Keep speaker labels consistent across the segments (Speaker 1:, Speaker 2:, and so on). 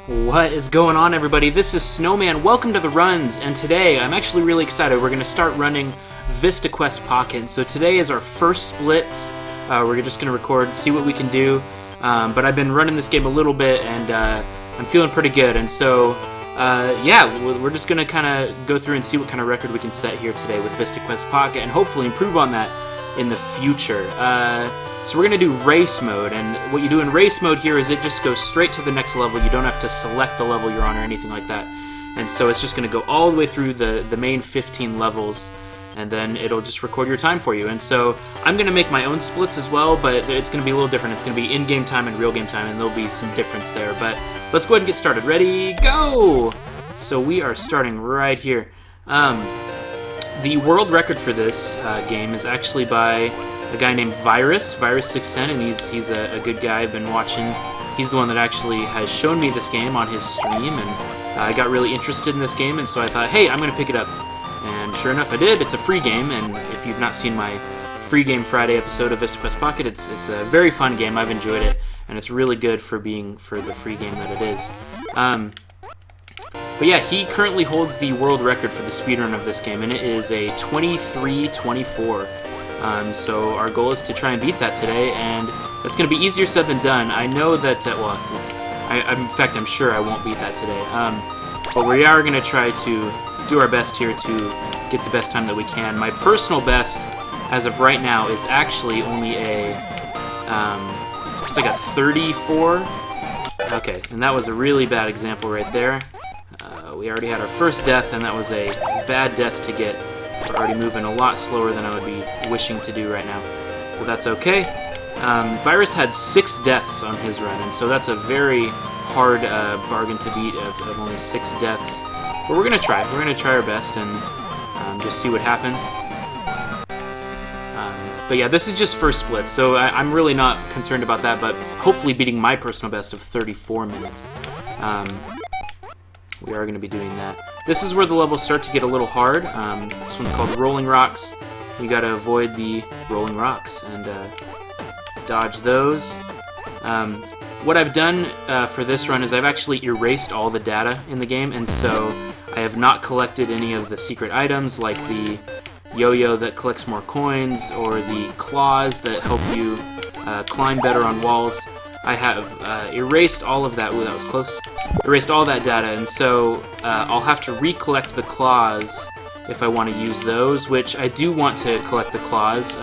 Speaker 1: What is going on, everybody? This is Snowman. Welcome to the runs, and today I'm actually really excited. We're going to start running Vista Quest Pocket. So today is our first splits. We're just going to record, see what we can do. But I've been running this game a little bit, and I'm feeling pretty good. And so, yeah, we're just going to kind of go through and see what kind of record we can set here today with Vista Quest Pocket, and hopefully improve on that in the future. So we're going to do race mode, and what you do in race mode here is it just goes straight to the next level. You don't have to select the level you're on or anything like that. And so it's just going to go all the way through the main 15 levels, and then it'll just record your time for you. And so I'm going to make my own splits as well, but it's going to be a little different. It's going to be in-game time and real-game time, and there'll be some difference there. But let's go ahead and get started. Ready, go! So we are starting right here. The world record for this game is actually by a guy named Virus610, and he's a good guy. I've been watching. He's the one that actually has shown me this game on his stream, and I got really interested in this game, and so I thought, hey, I'm going to pick it up. And sure enough, I did. It's a free game, and if you've not seen my Free Game Friday episode of Vista Quest Pocket, it's a very fun game. I've enjoyed it, and it's really good for the free game that it is. But yeah, he currently holds the world record for the speedrun of this game, and it is a 23:24. So our goal is to try and beat that today, and it's going to be easier said than done. I know that, in fact, I'm sure I won't beat that today. But we are going to try to do our best here to get the best time that we can. My personal best, as of right now, is actually only it's like a 34. Okay, and that was a really bad example right there. We already had our first death, and that was a bad death to get. We're already moving a lot slower than I would be wishing to do right now. But that's okay. Virus had 6 deaths on his run, and so that's a very hard bargain to beat of only 6 deaths. But we're going to try. We're going to try our best and just see what happens. But yeah, this is just first split, so I'm really not concerned about that, but hopefully beating my personal best of 34 minutes. We are going to be doing that. This is where the levels start to get a little hard. This one's called Rolling Rocks. You got to avoid the rolling rocks and dodge those. What I've done for this run is I've actually erased all the data in the game, and so I have not collected any of the secret items like the yo-yo that collects more coins or the claws that help you climb better on walls. I have erased all of that. Ooh, that was close. Erased all that data, and so I'll have to recollect the claws if I want to use those, which I do want to collect the claws.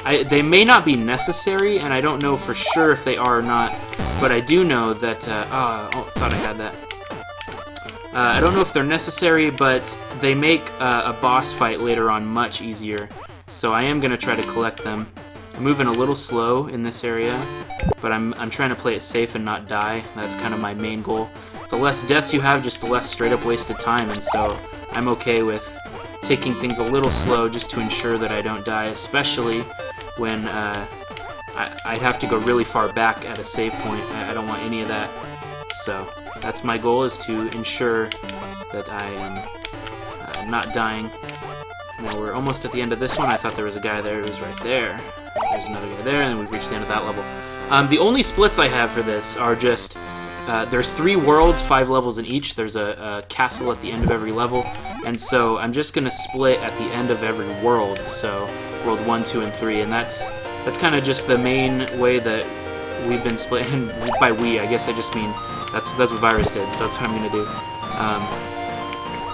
Speaker 1: They may not be necessary, and I don't know for sure if they are or not, but I do know that... thought I had that. I don't know if they're necessary, but they make a boss fight later on much easier, so I am going to try to collect them. I'm moving a little slow in this area, but I'm trying to play it safe and not die. That's kind of my main goal. The less deaths you have, just the less straight-up wasted time, and so I'm okay with taking things a little slow just to ensure that I don't die, especially when I'd have to go really far back at a save point. I don't want any of that. So that's my goal, is to ensure that I am not dying. Now we're almost at the end of this one. I thought there was a guy there. He was right there. There's another guy there, and then we've reached the end of that level. The only splits I have for this are just... there's 3 worlds, 5 levels in each. There's a castle at the end of every level, and so I'm just going to split at the end of every world. So world 1, 2, and 3, and that's kind of just the main way that we've been split. And by we, I guess I just mean that's what Virus did, so that's what I'm going to do.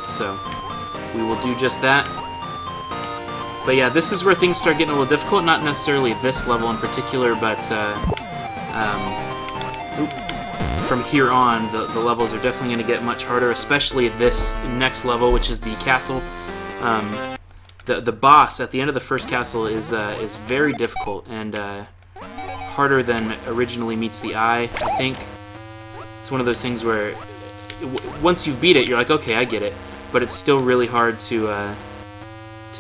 Speaker 1: So we will do just that. But yeah, this is where things start getting a little difficult. Not necessarily this level in particular, but from here on, the levels are definitely going to get much harder, especially this next level, which is the castle. The boss at the end of the first castle is very difficult and harder than originally meets the eye, I think. It's one of those things where once you beat it, you're like, okay, I get it, but it's still really hard to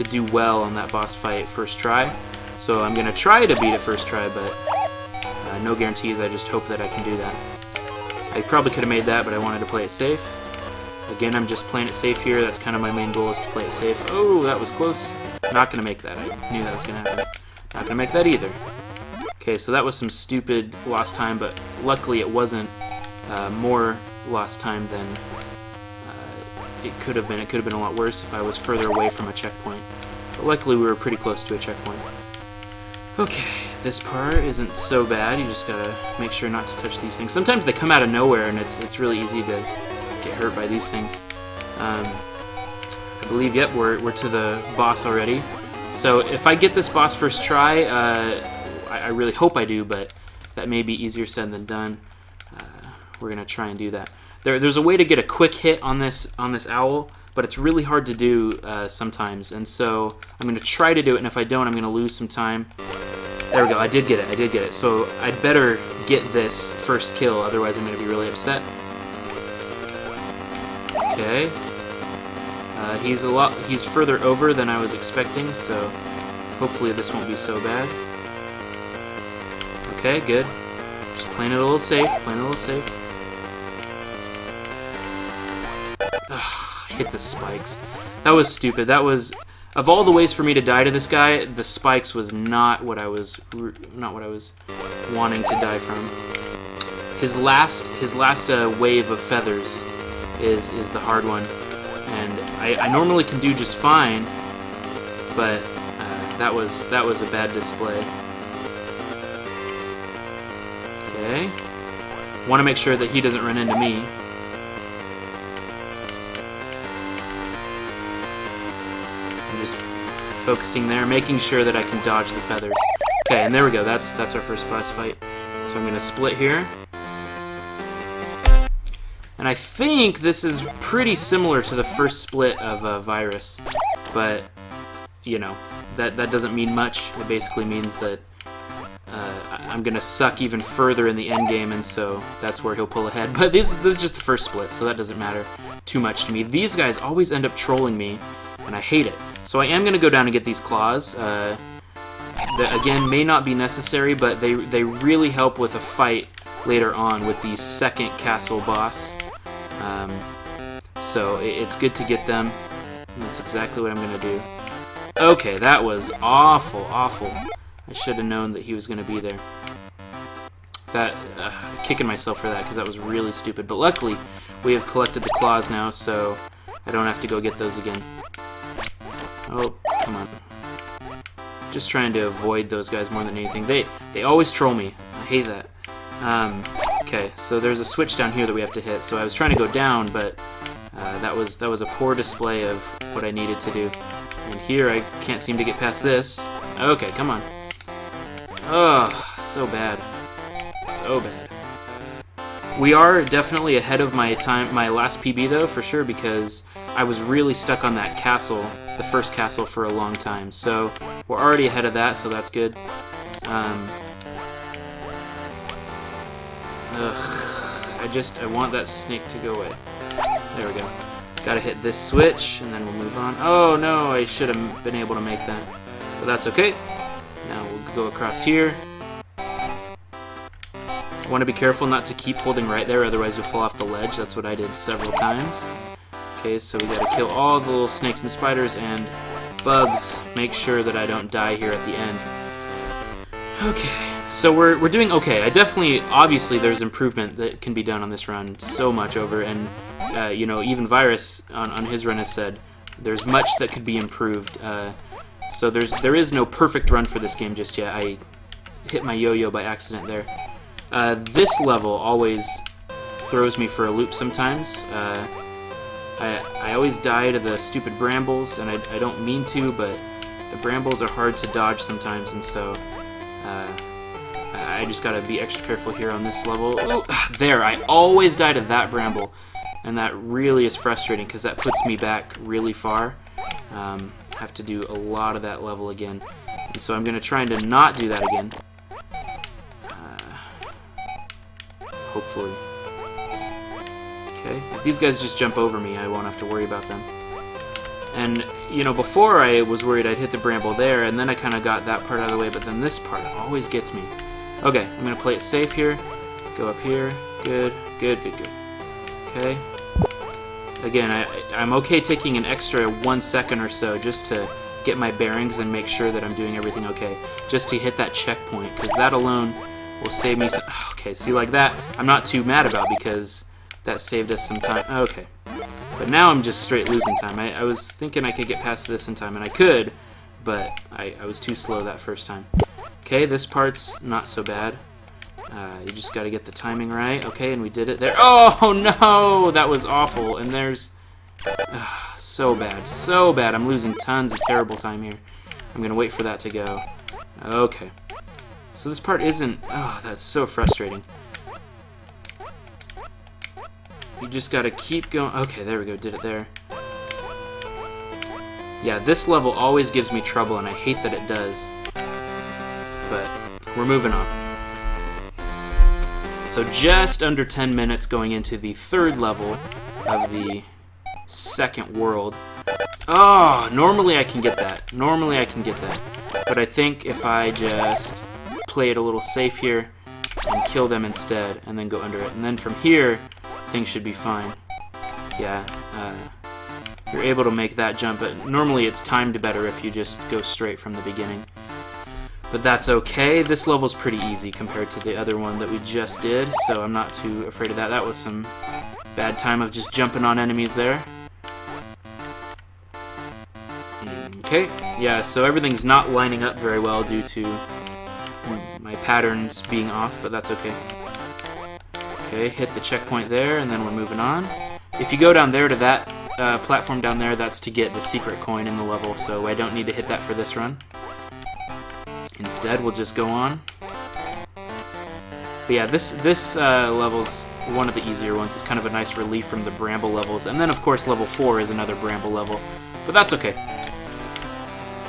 Speaker 1: do well on that boss fight first try. So I'm going to try to beat it first try, but no guarantees. I just hope that I can do that. I probably could have made that, but I wanted to play it safe. Again, I'm just playing it safe here. That's kind of my main goal, is to play it safe. Oh, that was close. Not going to make that. I knew that was going to happen. Not going to make that either. Okay, so that was some stupid lost time, but luckily it wasn't more lost time than it could have been. It could have been a lot worse if I was further away from a checkpoint. But luckily we were pretty close to a checkpoint. Okay, this part isn't so bad. You just gotta make sure not to touch these things. Sometimes they come out of nowhere and it's really easy to get hurt by these things. I believe, yep, we're to the boss already. So if I get this boss first try, I really hope I do, but that may be easier said than done. We're gonna try and do that. There's a way to get a quick hit on this owl, but it's really hard to do sometimes, and so I'm gonna try to do it, and if I don't, I'm gonna lose some time. There we go, I did get it. So I'd better get this first kill, otherwise I'm gonna be really upset. Okay. He's further over than I was expecting, so hopefully this won't be so bad. Okay, good. Just playing it a little safe, Ugh, hit the spikes. That was stupid. That was, of all the ways for me to die to this guy, the spikes was not what I was wanting to die from. His last wave of feathers is the hard one. And I normally can do just fine, but that was a bad display. Okay. Want to make sure that he doesn't run into me. I'm just focusing there, making sure that I can dodge the feathers. Okay, and there we go. That's our first boss fight. So I'm gonna split here. And I think this is pretty similar to the first split of Virus, but, you know, that doesn't mean much. It basically means that I'm going to suck even further in the end game, and so that's where he'll pull ahead. But this is just the first split, so that doesn't matter too much to me. These guys always end up trolling me, and I hate it. So I am going to go down and get these claws. That, again, may not be necessary, but they really help with a fight later on with the second castle boss. So it's good to get them, and that's exactly what I'm going to do. Okay, that was awful. I should have known that he was going to be there. Kicking myself for that, because that was really stupid. But luckily, we have collected the claws now, so I don't have to go get those again. Oh, come on. Just trying to avoid those guys more than anything. They always troll me. I hate that. Okay, so there's a switch down here that we have to hit. So I was trying to go down, but that was a poor display of what I needed to do. And here I can't seem to get past this. Okay, come on. Oh, so bad. So bad. We are definitely ahead of my last PB though, for sure, because I was really stuck on that castle, the first castle, for a long time. So we're already ahead of that, so that's good. I want that snake to go away. There we go. Gotta hit this switch, and then we'll move on. Oh no, I should have been able to make that. But that's okay. Now we'll go across here. I want to be careful not to keep holding right there, otherwise you'll fall off the ledge. That's what I did several times. Okay, so we gotta kill all the little snakes and spiders and bugs. Make sure that I don't die here at the end. Okay, so we're doing okay. Obviously there's improvement that can be done on this run so much over, and you know, even Virus on his run has said there's much that could be improved. So there is no perfect run for this game just yet. I hit my yo-yo by accident there. This level always throws me for a loop sometimes. I always die to the stupid brambles, and I don't mean to, but the brambles are hard to dodge sometimes, and so I just gotta be extra careful here on this level. Ooh, there, I always die to that bramble, and that really is frustrating because that puts me back really far. Have to do a lot of that level again, and so I'm gonna try to not do that again. Hopefully. Okay, if these guys just jump over me, I won't have to worry about them. And, you know, before I was worried I'd hit the bramble there, and then I kind of got that part out of the way, but then this part always gets me. Okay, I'm going to play it safe here. Go up here. Good. Okay. Again, I'm okay taking an extra 1 second or so just to get my bearings and make sure that I'm doing everything okay. Just to hit that checkpoint, because that alone will save me some... Okay, see, like that, I'm not too mad about, because That saved us some time. Okay. But now I'm just straight losing time. I was thinking I could get past this in time, and I could, but I was too slow that first time. Okay, this part's not so bad. You just got to get the timing right. Okay, and we did it there. Oh, no! That was awful. And there's... so bad. So bad. I'm losing tons of terrible time here. I'm going to wait for that to go. Okay. So this part isn't... Oh, that's so frustrating. You just got to keep going. Okay, there we go. Did it there. Yeah, this level always gives me trouble, and I hate that it does. But we're moving on. So just under 10 minutes going into the third level of the second world. Oh, normally I can get that. Normally I can get that. But I think if I just play it a little safe here and kill them instead and then go under it. And then from here, things should be fine. Yeah, you're able to make that jump, but normally it's timed better if you just go straight from the beginning. But that's okay. This level's pretty easy compared to the other one that we just did, so I'm not too afraid of that. That was some bad time of just jumping on enemies there. Okay, yeah, so everything's not lining up very well due to my patterns being off, but that's okay. Okay, hit the checkpoint there, and then we're moving on. If you go down there to that platform down there, that's to get the secret coin in the level, so I don't need to hit that for this run. Instead, we'll just go on. But yeah, this level's one of the easier ones. It's kind of a nice relief from the bramble levels. And then, of course, level 4 is another bramble level. But that's okay.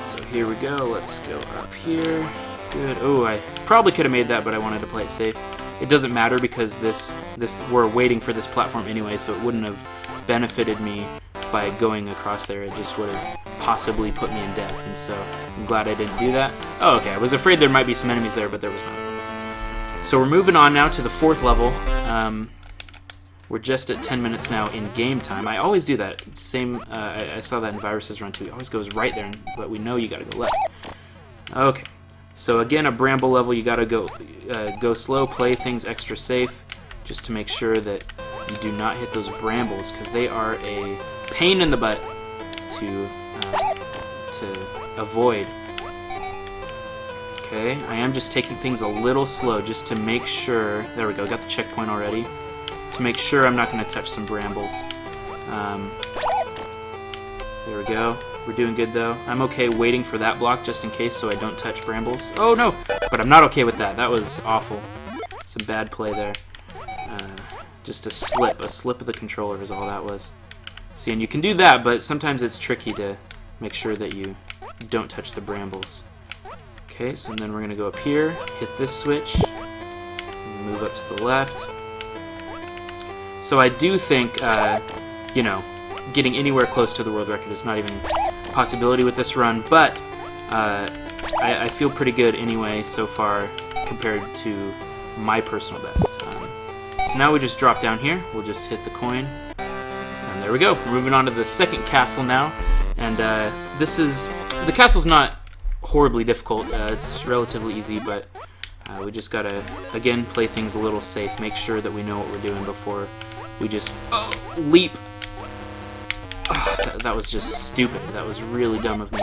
Speaker 1: So here we go. Let's go up here. Good. Oh, I probably could have made that, but I wanted to play it safe. It doesn't matter because we're waiting for this platform anyway, so it wouldn't have benefited me by going across there. It just would have possibly put me in death, and so I'm glad I didn't do that. Oh, okay, I was afraid there might be some enemies there, but there was not. So we're moving on now to the fourth level. We're just at 10 minutes now in game time. I always do that. Same, I saw that in Virus's run too. It always goes right there, but we know you gotta go left. Okay, so again, a bramble level, you gotta go slow, play things extra safe, just to make sure that you do not hit those brambles, because they are a pain in the butt to avoid. Okay, I am just taking things a little slow just to make sure. There we go, got the checkpoint already. To make sure I'm not going to touch some brambles. There we go. We're doing good though. I'm okay waiting for that block just in case so I don't touch brambles. Oh no! But I'm not okay with that. That was awful. Some bad play there. Just a slip of the controller is all that was. See, and you can do that, but sometimes it's tricky to make sure that you don't touch the brambles. Okay, so then we're going to go up here, hit this switch, and move up to the left. So I do think, you know, getting anywhere close to the world record is not even a possibility with this run, but I feel pretty good anyway so far compared to my personal best. So now we just drop down here, we'll just hit the coin, and there we go. We're moving on to the second castle now, and the castle's not horribly difficult, it's relatively easy, but we just gotta, again, play things a little safe, make sure that we know what we're doing before we just leap. Oh, that was just stupid. That was really dumb of me.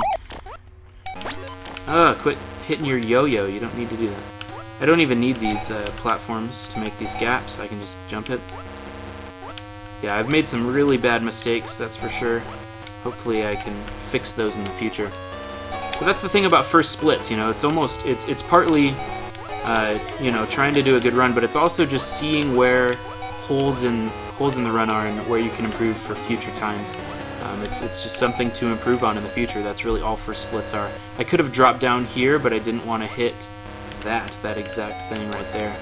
Speaker 1: Quit hitting your yo-yo, you don't need to do that. I don't even need these platforms to make these gaps, I can just jump it. Yeah, I've made some really bad mistakes, that's for sure. Hopefully I can fix those in the future. But that's the thing about first splits, you know, it's partly, you know, trying to do a good run, but it's also just seeing where holes in the run are and where you can improve for future times. It's just something to improve on in the future. That's really all first splits are. I could have dropped down here, but I didn't want to hit that exact thing right there.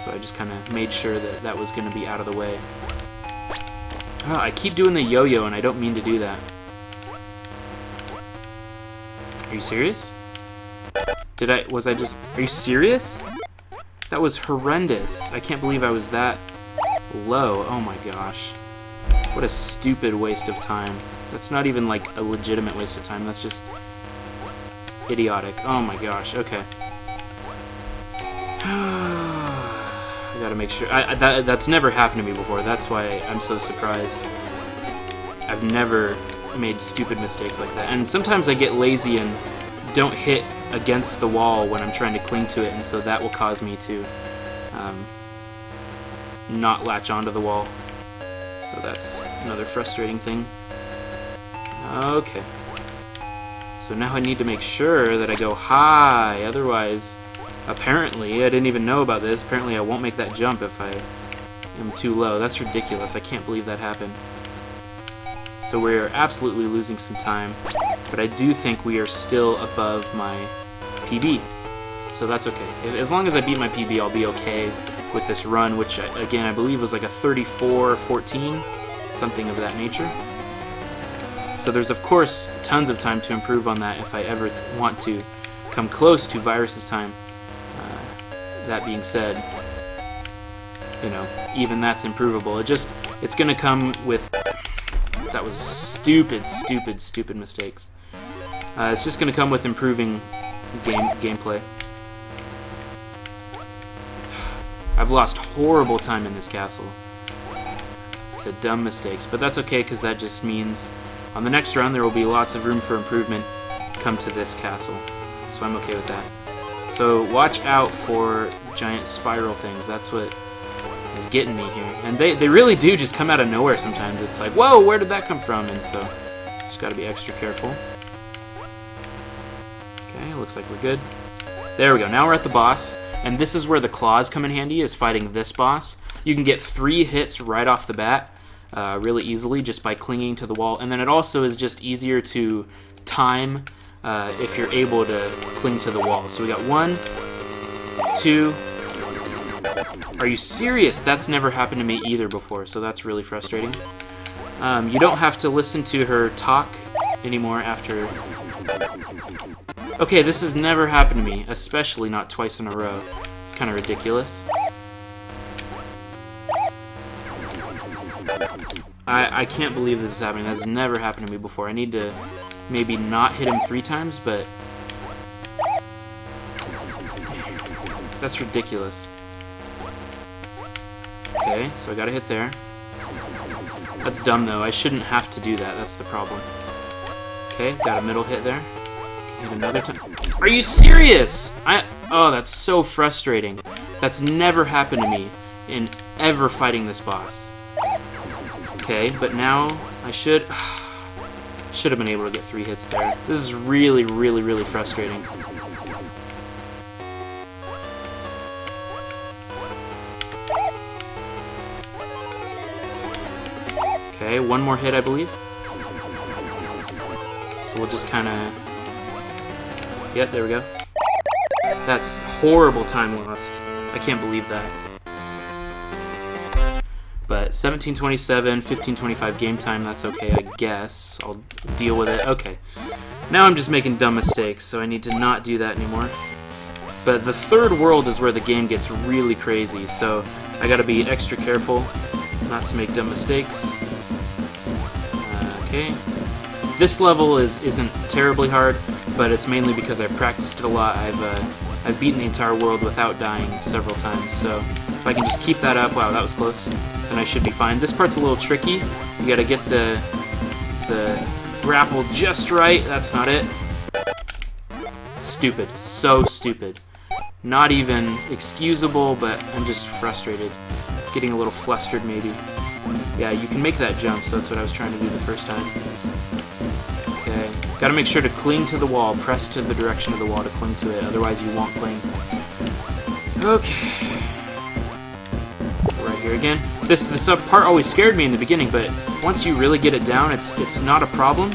Speaker 1: So I just kind of made sure that that was going to be out of the way. Oh, I keep doing the yo-yo and I don't mean to do that. Are you serious? Are you serious? That was horrendous. I can't believe I was that low. Oh my gosh. What a stupid waste of time. That's not even like a legitimate waste of time. That's just idiotic. Oh my gosh. Okay. I Gotta make sure. That's never happened to me before. That's why I'm so surprised. I've never made stupid mistakes like that. And sometimes I get lazy and don't hit against the wall when I'm trying to cling to it, and so that will cause me to not latch onto the wall. So that's another frustrating thing. Okay. So now I need to make sure that I go high, otherwise, apparently, I didn't even know about this, apparently I won't make that jump if I am too low. That's ridiculous. I can't believe that happened. So we're absolutely losing some time, but I do think we are still above my PB. So that's okay. As long as I beat my PB, I'll be okay with this run, which, again, I believe was like a 34-14, something of that nature. So there's, of course, tons of time to improve on that if I ever want to come close to Virus's time. That being said, you know, even that's improvable. It's going to come with... That was stupid mistakes. It's just going to come with improving gameplay. I've lost horrible time in this castle to dumb mistakes, but that's okay because that just means on the next run there will be lots of room for improvement come to this castle. So I'm okay with that. So watch out for giant spiral things. That's what is getting me here. And they really do just come out of nowhere sometimes. It's like, whoa, where did that come from? And so just got to be extra careful. Okay, looks like we're good. There we go. Now we're at the boss. And this is where the claws come in handy, is fighting this boss. You can get 3 hits right off the bat really easily just by clinging to the wall. And then it also is just easier to time if you're able to cling to the wall. So we got 1, 2... Are you serious? That's never happened to me either before, so that's really frustrating. You don't have to listen to her talk anymore after... Okay, this has never happened to me, especially not twice in a row. It's kind of ridiculous. I can't believe this is happening. That's never happened to me before. I need to maybe not hit him 3 times, but... That's ridiculous. Okay, so I gotta hit there. That's dumb though, I shouldn't have to do that, that's the problem. Okay, got a middle hit there. Hit another time. Are you serious? Oh, that's so frustrating. That's never happened to me in ever fighting this boss. Okay, but now I should have been able to get 3 hits there. This is really frustrating. Okay, 1 more hit, I believe. So we'll just kind of... Yep, there we go. That's horrible time lost. I can't believe that. But 17:27, 15:25 game time, that's okay, I guess. I'll deal with it. Okay. Now I'm just making dumb mistakes, so I need to not do that anymore. But the third world is where the game gets really crazy, so I gotta be extra careful not to make dumb mistakes. Okay. This level isn't terribly hard, but it's mainly because I've practiced it a lot. I've beaten the entire world without dying several times, so if I can just keep that up, wow, that was close, then I should be fine. This part's a little tricky. You gotta get the grapple just right. That's not it. Stupid. So stupid. Not even excusable, but I'm just frustrated. Getting a little flustered, maybe. Yeah, you can make that jump, so that's what I was trying to do the first time. Okay. Gotta make sure to cling to the wall. Press to the direction of the wall to cling to it, otherwise you won't cling. Okay. Right here again. This part always scared me in the beginning, but once you really get it down, it's not a problem.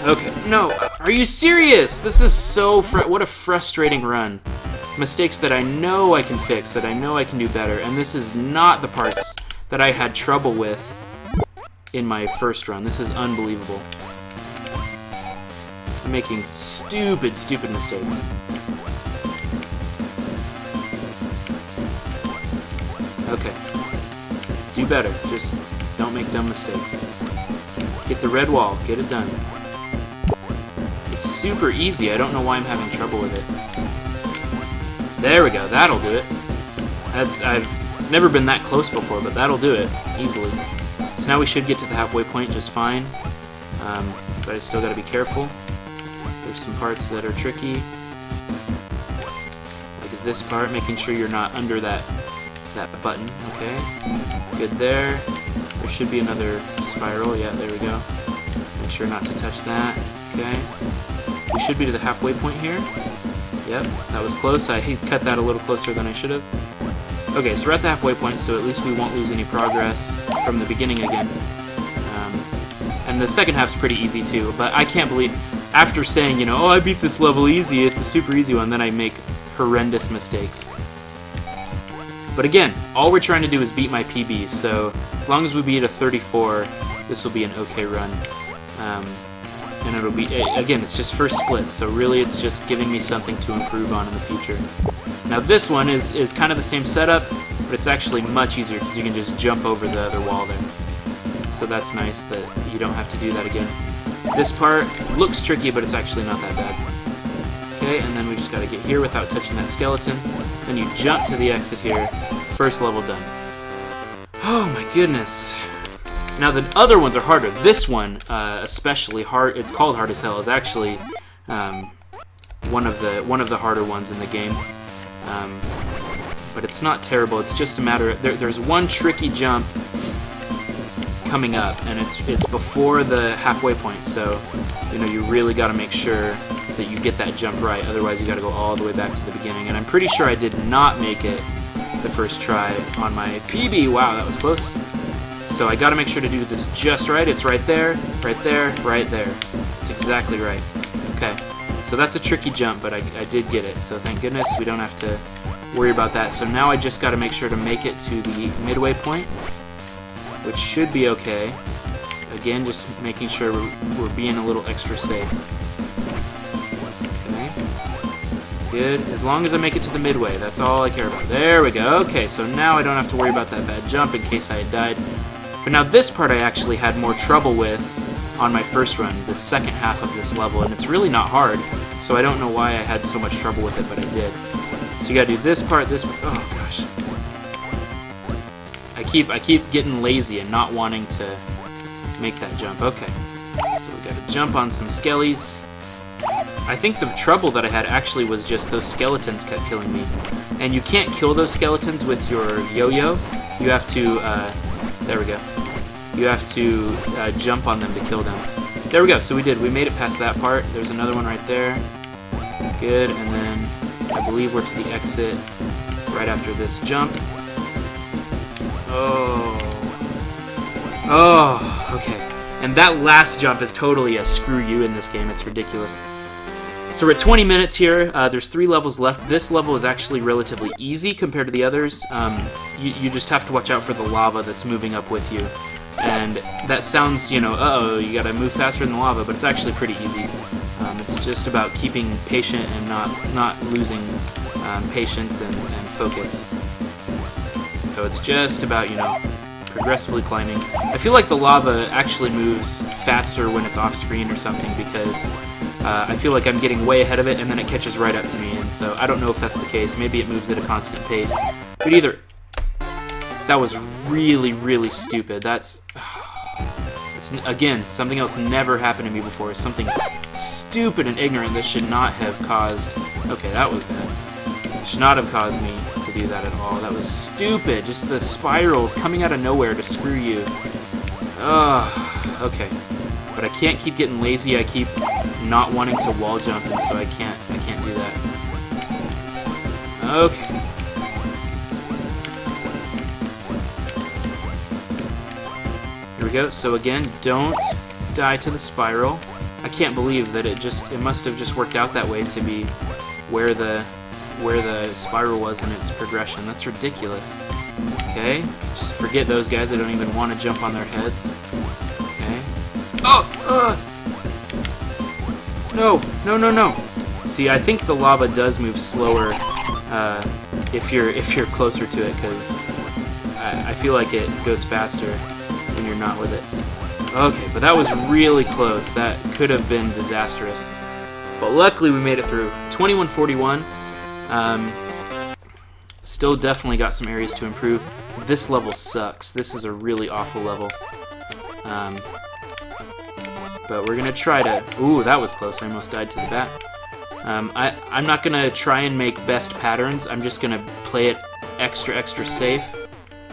Speaker 1: Okay. No, are you serious? This is so what a frustrating run. Mistakes that I know I can fix, that I know I can do better, and this is not the parts that I had trouble with in my first run. This is unbelievable. I'm making stupid mistakes. Okay. Do better. Just don't make dumb mistakes. Get the red wall. Get it done. It's super easy. I don't know why I'm having trouble with it. There we go. That'll do it. I've never been that close before, but that'll do it easily. So now we should get to the halfway point just fine, but I still got to be careful. There's some parts that are tricky, like this part, making sure you're not under that button. Okay, good there. There should be another spiral. Yeah, there we go. Make sure not to touch that. Okay, we should be to the halfway point here. Yep, that was close. I cut that a little closer than I should have. Okay, so we're at the halfway point, so at least we won't lose any progress from the beginning again. And the second half's pretty easy too, but I can't believe, after saying, you know, oh, I beat this level easy, it's a super easy one, then I make horrendous mistakes. But again, all we're trying to do is beat my PB, so as long as we beat a 34, this will be an okay run. And it'll be, again, it's just first split, so really it's just giving me something to improve on in the future. Now this one is kind of the same setup, but it's actually much easier because you can just jump over the other wall there. So that's nice that you don't have to do that again. This part looks tricky, but it's actually not that bad. Okay, and then we just gotta get here without touching that skeleton. Then you jump to the exit here. First level done. Oh my goodness. Now the other ones are harder. This one, especially hard, it's called hard as hell, is actually one of the harder ones in the game. But it's not terrible. It's just a matter of, there's one tricky jump coming up, and it's before the halfway point. So you know, you really got to make sure that you get that jump right. Otherwise, you got to go all the way back to the beginning. And I'm pretty sure I did not make it the first try on my PB. Wow, that was close. So I got to make sure to do this just right. It's right there, right there, right there. It's exactly right. Okay. So that's a tricky jump, but I did get it, so thank goodness we don't have to worry about that. So now I just got to make sure to make it to the midway point, which should be okay. Again, just making sure we're being a little extra safe. Okay, good. As long as I make it to the midway, that's all I care about. There we go. Okay, so now I don't have to worry about that bad jump in case I had died. But now this part I actually had more trouble with on my first run, the second half of this level, and it's really not hard, so I don't know why I had so much trouble with it, but I did. So you gotta do this part, oh gosh. I keep getting lazy and not wanting to make that jump. Okay, so we gotta jump on some skellies. I think the trouble that I had actually was just those skeletons kept killing me. And you can't kill those skeletons with your yo-yo. You have to, there we go. You have to jump on them to kill them. There we go, so we did. We made it past that part. There's another one right there. Good, and then I believe we're to the exit right after this jump. Oh. Oh, okay. And that last jump is totally a screw you in this game. It's ridiculous. So we're at 20 minutes here. There's 3 levels left. This level is actually relatively easy compared to the others. You just have to watch out for the lava that's moving up with you. And that sounds, you know, uh-oh, you gotta move faster than the lava, but it's actually pretty easy. It's just about keeping patient and not losing patience and focus. So it's just about, you know, progressively climbing. I feel like the lava actually moves faster when it's off screen or something, because I feel like I'm getting way ahead of it and then it catches right up to me, and so I don't know if that's the case. Maybe it moves at a constant pace. But either, that was really, really stupid. It's again, something else never happened to me before. Something stupid and ignorant that should not have caused, okay, that was bad. It should not have caused me to do that at all. That was stupid. Just the spirals coming out of nowhere to screw you. Ugh, okay. But I can't keep getting lazy. I keep not wanting to wall jump, and so I can't do that. Okay. Here we go. So again, don't die to the spiral. I can't believe that it must have just worked out that way to be where the spiral was in its progression. That's ridiculous. Okay, just forget those guys. I don't even want to jump on their heads. Okay. Oh! No! No! No! No! See, I think the lava does move slower if you're closer to it, because I feel like it goes faster when you're not with it. Okay, but that was really close. That could have been disastrous. But luckily we made it through. 2141. Still definitely got some areas to improve. This level sucks. This is a really awful level. But we're gonna try to... Ooh, that was close. I almost died to the bat. I'm not gonna try and make best patterns. I'm just gonna play it extra safe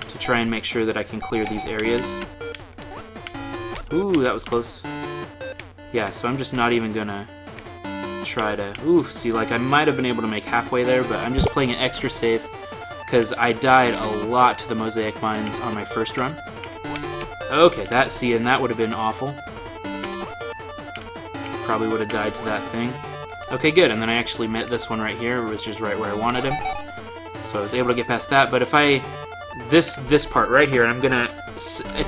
Speaker 1: to try and make sure that I can clear these areas. Ooh, that was close. Yeah, so I'm just not even gonna try to... Ooh, see, like, I might have been able to make halfway there, but I'm just playing it extra safe because I died a lot to the mosaic mines on my first run. Okay, and that would have been awful. Probably would have died to that thing. Okay, good, and then I actually met this one right here, which is right where I wanted him. So I was able to get past that, but if I... This part right here, I'm gonna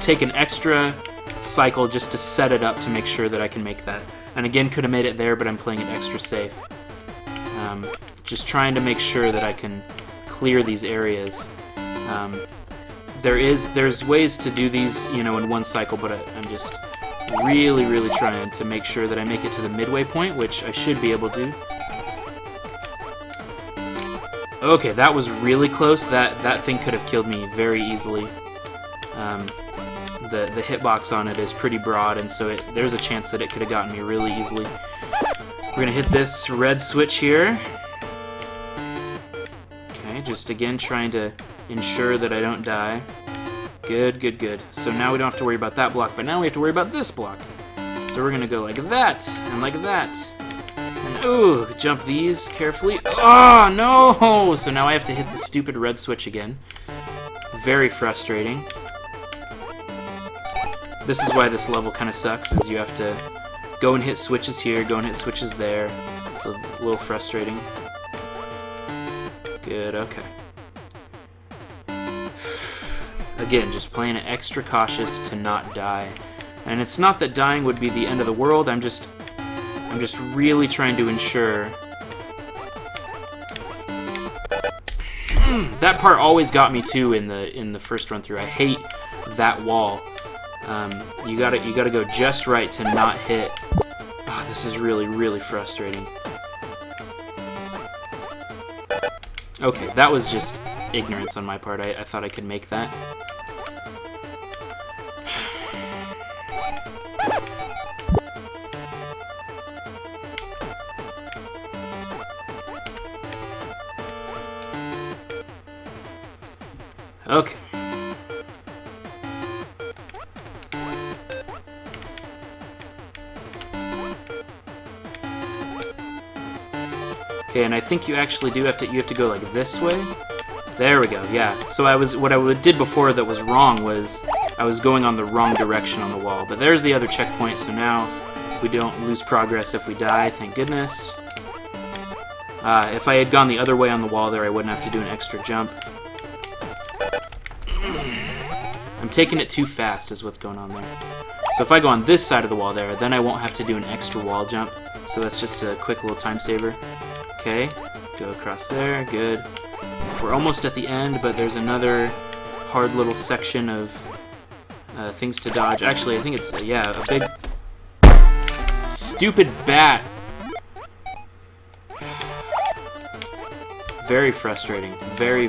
Speaker 1: take an extra cycle just to set it up to make sure that I can make that. And again, could have made it there, but I'm playing it extra safe. Just trying to make sure that I can clear these areas. There's ways to do these, you know, in one cycle, but I'm just really trying to make sure that I make it to the midway point, which I should be able to. Okay, that was really close. That thing could have killed me very easily. The hitbox on it is pretty broad, and so there's a chance that it could have gotten me really easily. We're gonna hit this red switch here. Okay, just again trying to ensure that I don't die. Good. So now we don't have to worry about that block, but now we have to worry about this block. So we're gonna go like that, and like that. And ooh, jump these carefully. Oh, no! So now I have to hit the stupid red switch again. Very frustrating. This is why this level kind of sucks, is you have to go and hit switches here, go and hit switches there. It's a little frustrating. Good, okay. Again, just playing it extra cautious to not die. And it's not that dying would be the end of the world, I'm just really trying to ensure... That part always got me too in the first run through. I hate that wall. You gotta go just right to not hit. Oh, this is really frustrating. Okay, that was just ignorance on my part. I thought I could make that. Okay. Okay, and I think you actually do have to go like this way. There we go. Yeah. So what I did before that was wrong was I was going on the wrong direction on the wall. But there's the other checkpoint. So now we don't lose progress if we die. Thank goodness. If I had gone the other way on the wall there, I wouldn't have to do an extra jump. I'm taking it too fast is what's going on there. So if I go on this side of the wall there, then I won't have to do an extra wall jump. So that's just a quick little time saver. Okay, go across there, good. We're almost at the end, but there's another hard little section of things to dodge. Actually, I think it's, yeah, a big... Stupid bat! Very frustrating. Very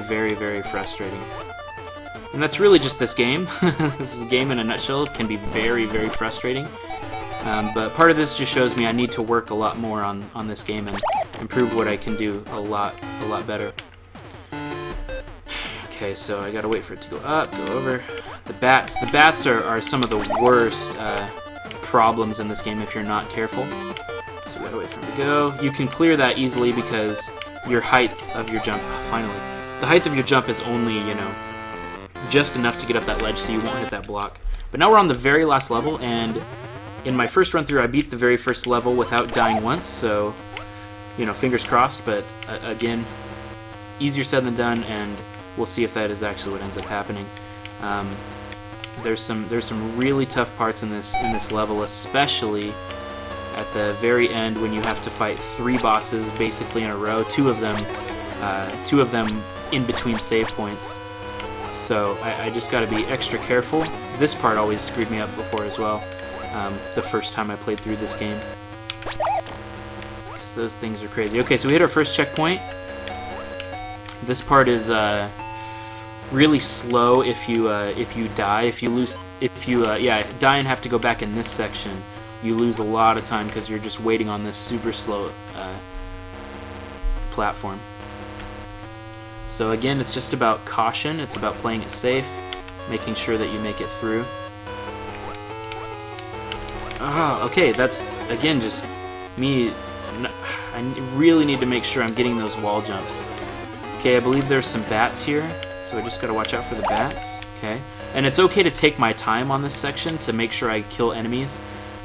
Speaker 1: frustrating. And that's really just this game. This is a game in a nutshell. It can be very frustrating. But part of this just shows me I need to work a lot more on this game and improve what I can do a lot better. Okay, so I gotta wait for it to go up, go over. The bats are some of the worst problems in this game if you're not careful. So we gotta wait for him to go. You can clear that easily because your height of your jump, finally. The height of your jump is only, you know, just enough to get up that ledge so you won't hit that block. But now we're on the very last level, and in my first run through I beat the very first level without dying once, so, you know, fingers crossed, but again, easier said than done, and we'll see if that is actually what ends up happening. There's some really tough parts in this level, especially at the very end when you have to fight 3 bosses basically in a row, two of them in between save points. So I just got to be extra careful. This part always screwed me up before as well, the first time I played through this game. Because those things are crazy. Okay, so we hit our first checkpoint. This part is really slow if you die. If you die and have to go back in this section, you lose a lot of time because you're just waiting on this super slow platform. So again, it's just about caution. It's about playing it safe, making sure that you make it through. Ah, okay, that's again just me. I really need to make sure I'm getting those wall jumps. Okay, I believe there's some bats here, so I just gotta watch out for the bats. Okay, and it's okay to take my time on this section to make sure I kill enemies,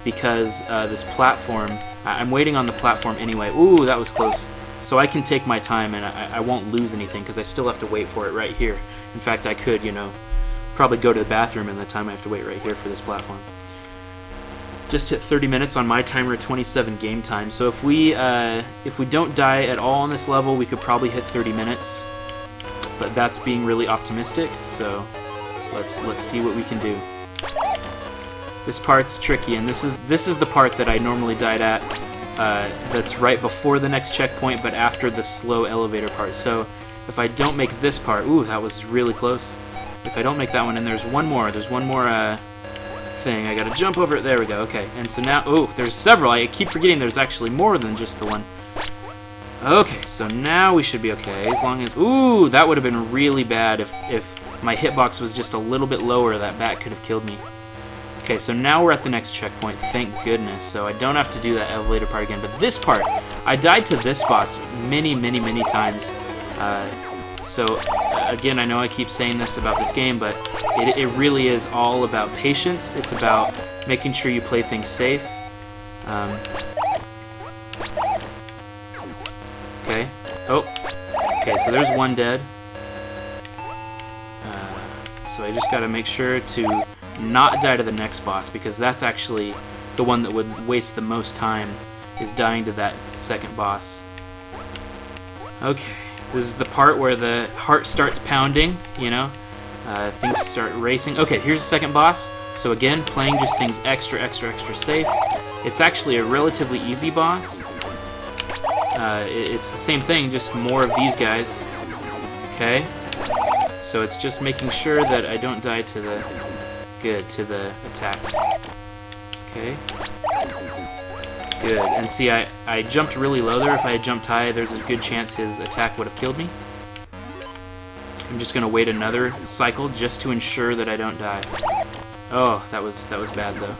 Speaker 1: because this platform, I'm waiting on the platform anyway. Ooh, that was close. So I can take my time and I won't lose anything because I still have to wait for it right here. In fact, I could, you know, probably go to the bathroom in the time I have to wait right here for this platform. Just hit 30 minutes on my timer, 27 game time. So if we don't die at all on this level, we could probably hit 30 minutes. But that's being really optimistic. So let's see what we can do. This part's tricky, and this is the part that I normally died at. That's right before the next checkpoint, but after the slow elevator part. So if I don't make this part, ooh, that was really close. If I don't make that one, and there's one more thing. I gotta jump over it. There we go. Okay, and so now, oh, there's several. I keep forgetting there's actually more than just the one. Okay, so now we should be okay, as long as, ooh, that would have been really bad if my hitbox was just a little bit lower. That bat could have killed me. Okay, so now we're at the next checkpoint, thank goodness, so I don't have to do that elevator part again. But this part, I died to this boss many times. So again, I know I keep saying this about this game, but it really is all about patience. It's about making sure you play things safe. Okay. Oh. Okay, so there's one dead. So I just gotta make sure to not die to the next boss, because that's actually the one that would waste the most time, is dying to that second boss. Okay, this is the part where the heart starts pounding, you know, things start racing. Okay, here's the second boss. So again, playing just things extra safe. It's actually a relatively easy boss. It's the same thing, just more of these guys. Okay, so it's just making sure that I don't die to the attacks. Okay. Good. And see, I jumped really low there. If I had jumped high, there's a good chance his attack would have killed me. I'm just gonna wait another cycle just to ensure that I don't die. Oh, that was bad though.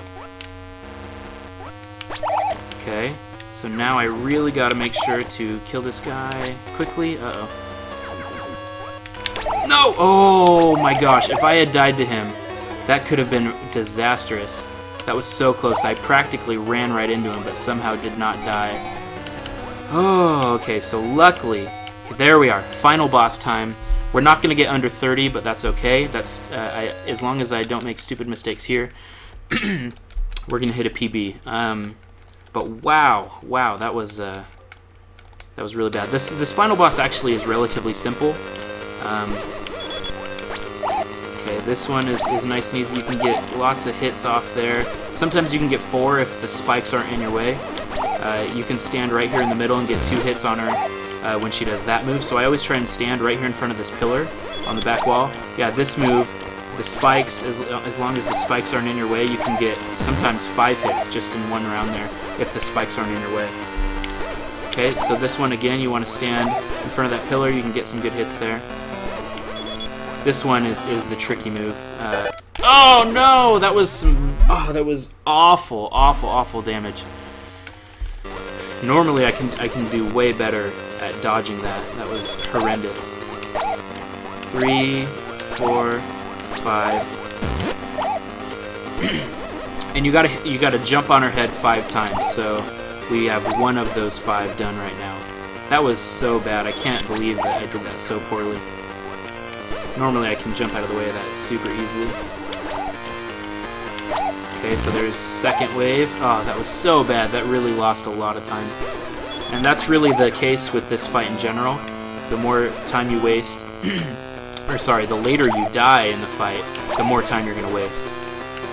Speaker 1: Okay. So now I really gotta make sure to kill this guy quickly. Uh-oh. No! Oh my gosh, if I had died to him, that could have been disastrous. That was so close. I practically ran right into him, but somehow did not die. Oh, okay, so luckily, there we are. Final boss time. We're not going to get under 30, but that's okay. That's as long as I don't make stupid mistakes here, we're going to hit a PB. But wow, that was really bad. This final boss actually is relatively simple. Okay, this one is nice and easy. You can get lots of hits off there. Sometimes you can get 4 if the spikes aren't in your way. You can stand right here in the middle and get 2 hits on her when she does that move. So I always try and stand right here in front of this pillar on the back wall. Yeah, this move, the spikes, as long as the spikes aren't in your way, you can get sometimes 5 hits just in one round there if the spikes aren't in your way. Okay, so this one again, you want to stand in front of that pillar. You can get some good hits there. This one is the tricky move. Oh no, that was awful damage. Normally I can do way better at dodging that. That was horrendous. 3, 4, 5. And you gotta jump on her head 5 times. So we have 1 of those 5 done right now. That was so bad. I can't believe that I did that so poorly. Normally I can jump out of the way of that super easily. Okay, so there's second wave. Oh, that was so bad. That really lost a lot of time. And that's really the case with this fight in general. The more time you waste, or sorry, the later you die in the fight, the more time you're going to waste.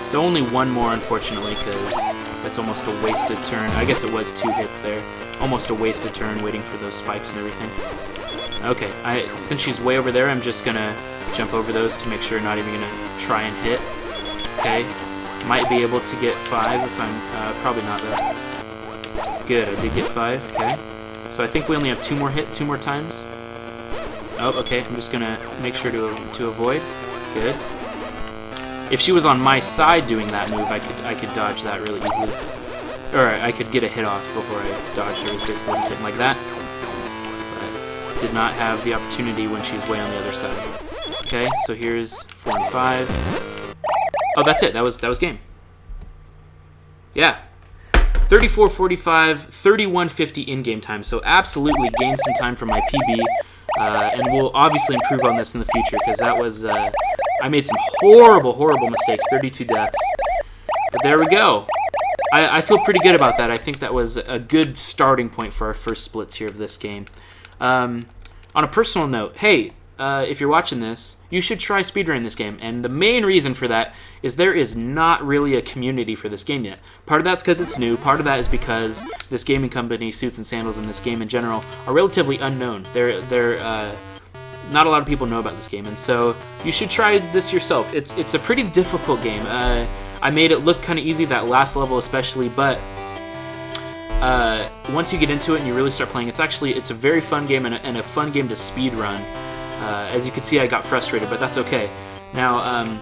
Speaker 1: So only 1 more, unfortunately, because that's almost a wasted turn. I guess it was 2 hits there. Almost a wasted turn waiting for those spikes and everything. Okay, since she's way over there, I'm just gonna jump over those to make sure not even gonna try and hit. Okay, might be able to get 5 if I'm, probably not though. Good, I did get 5, okay. So I think we only have 2 more times. Oh, okay, I'm just gonna make sure to avoid. Good. If she was on my side doing that move, I could dodge that really easily. Or I could get a hit off before I dodged her, is basically what I'm saying, like that. But did not have the opportunity when she's way on the other side. Okay, so here's 4 and 5. Oh, that's it. That was game. Yeah. 34:45, 31:50 in-game time. So absolutely gained some time from my PB. And we'll obviously improve on this in the future, because that was... I made some horrible mistakes. 32 deaths. But there we go. I feel pretty good about that. I think that was a good starting point for our first splits here of this game. On a personal note, hey, if you're watching this, you should try speedrunning this game. And the main reason for that is there is not really a community for this game yet. Part of that's because it's new. Part of that is because this gaming company, Suits and Sandals, and this game in general are relatively unknown. Not a lot of people know about this game, and so you should try this yourself. It's a pretty difficult game. I made it look kind of easy, that last level especially, but once you get into it and you really start playing, it's a very fun game and a fun game to speed run. As you can see, I got frustrated, but that's okay. Now,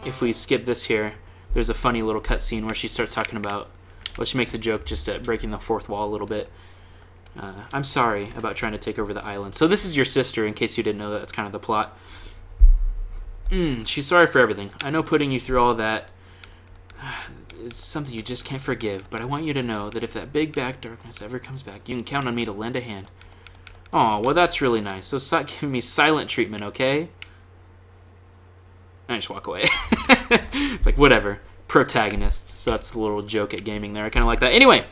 Speaker 1: if we skip this here, there's a funny little cutscene where she starts talking about, well, she makes a joke just at breaking the fourth wall a little bit. I'm sorry about trying to take over the island. So this is your sister, in case you didn't know that. That's kind of the plot. She's sorry for everything. I know putting you through all that is something you just can't forgive, but I want you to know that if that big black darkness ever comes back, you can count on me to lend a hand. Oh, well, that's really nice. So stop giving me silent treatment, okay? And I just walk away. It's like, whatever. Protagonists. So that's a little joke at gaming there. I kind of like that. Anyway,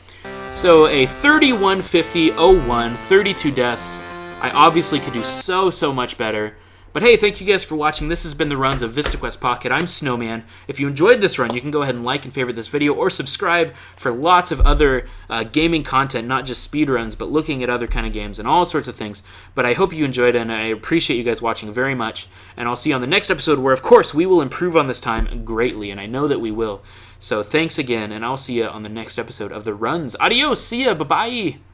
Speaker 1: so a 31:50:01, 32 deaths. I obviously could do so much better. But hey, thank you guys for watching. This has been the runs of VistaQuest Pocket. I'm Snowman. If you enjoyed this run, you can go ahead and like and favorite this video or subscribe for lots of other gaming content, not just speedruns, but looking at other kind of games and all sorts of things. But I hope you enjoyed it, and I appreciate you guys watching very much. And I'll see you on the next episode where, of course, we will improve on this time greatly, and I know that we will. So thanks again, and I'll see you on the next episode of The Runs. Adios! See ya! Bye-bye!